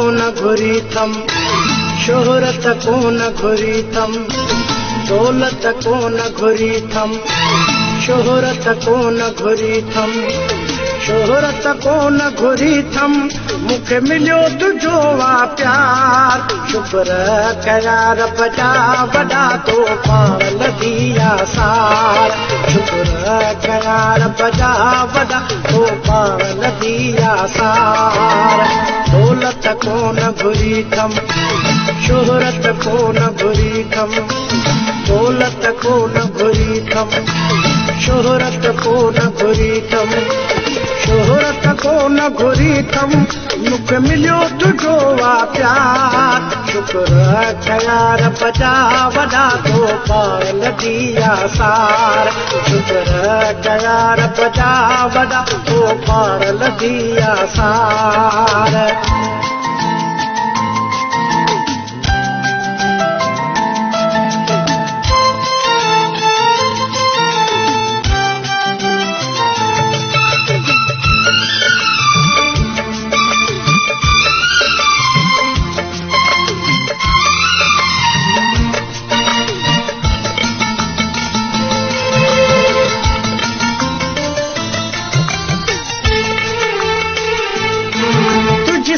कोन घुरी थम शोहरत कोन घुरी थम दौलत कोन घुरी थम शोहरत कोन घुरी थम शोहरत कोन घुरी थम मूंखे मिलियो तुंहिंजो वा प्यार शुक्र कया रब जा वॾा तो पाण लधी आसार शुक्र कया रब जा वॾा तो पाण लधी आसार दौलत कोन घुरी थम शोहरत कोन घुरी थम दौलत कोन घुरी थम शोहरत कोन घुरी थम शोहरत कोन घुरी थम मूंखे मिलियो तुंहिंजो वा प्यार शुक्र कया रब जा वॾा तो पाण लधी आसार शुक्र कया रब जा वॾा तो पाण लधी आसार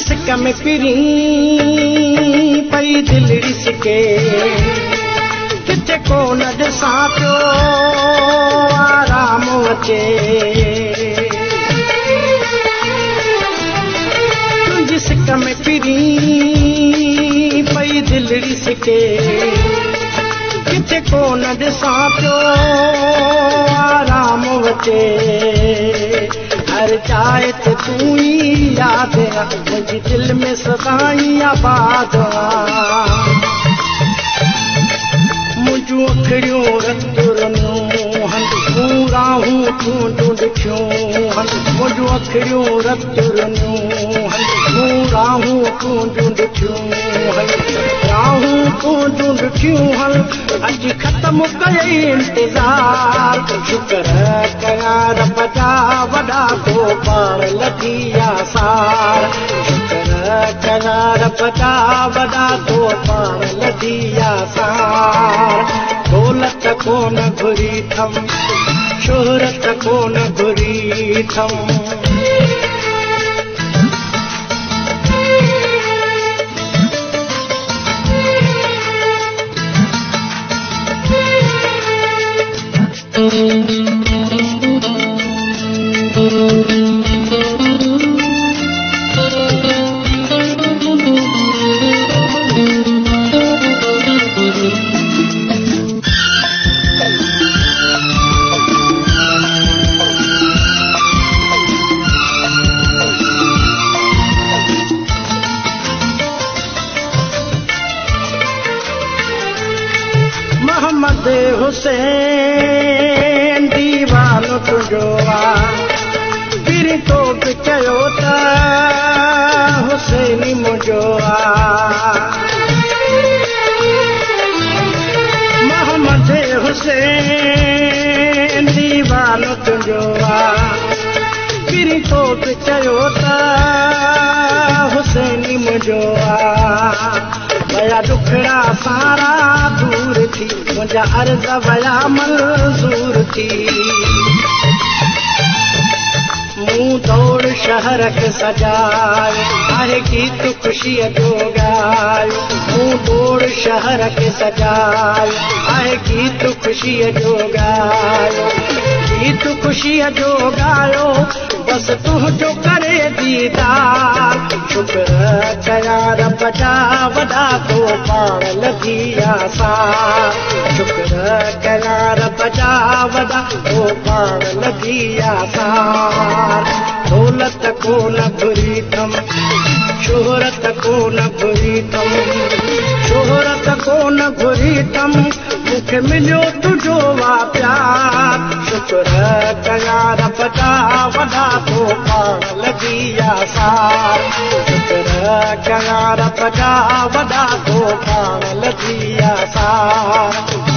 सिक में पिरी पई दिल रिसके किथे कोन ॾिसां पियो आराम अचे तुंहिंजी सिक में पिरी पई दिल रिसके किथे कोन ॾिसां पियो आराम अचे हर चाहे तो तू ही याद मुझे दिल में सदाई आबाद मुझू अखड़ियों रतुरनूं हन पूरा हूँ तू ढूंढियों हन मुझू अखड़ियों रतुरनूं हन पूरा हूँ तू ढूंढियों हन राहूं तू ढूंढियों हन अज खत्म कई इंतजार शुक्र कया रब जा वॾा तो पाण लधी आसार शुक्र कया रब जा वॾा तो पाण लधी आसार दौलत कोन घुरी थम शोहरत कोन घुरी थम मोहम्मद हुसैन दीवानो तुंहिंजो आहे पिरी तो बि चयो त हुसैनी मुंहिंजो आहे मोहम्मद हुसैन दीवानो तुंहिंजो आहे पिरी तो बि चयो त हुसैनी मुंहिंजो आहे वया दुखड़ा सारा दूर थी मुंहिंजा अर्ज़ वया मंज़ूर थी मूं दौड़ शहर खे सजायो आहे गीत ख़ुशीअ जो ॻायो मूं दौड़ शहर खे सजायो आहे गीत ख़ुशीअ जो ॻायो गीत ख़ुशीअ जो ॻायो बस तुंहिंजो करे दीदार शुक्र कया रब जा वॾा तो पाण लधी आसार शुक्र कया रब जा वॾा तो पाण लधी आसार दौलत कोन घुरी थम शोहरत कोन घुरी थम शोहरत कोन घुरी थम मूंखे मिलियो तुंहिंजो वा प्यार शुक्र कया रब जा वॾा तो पाण लधी आसार शुक्र कया रब जा वॾा तो पाण लधी आसार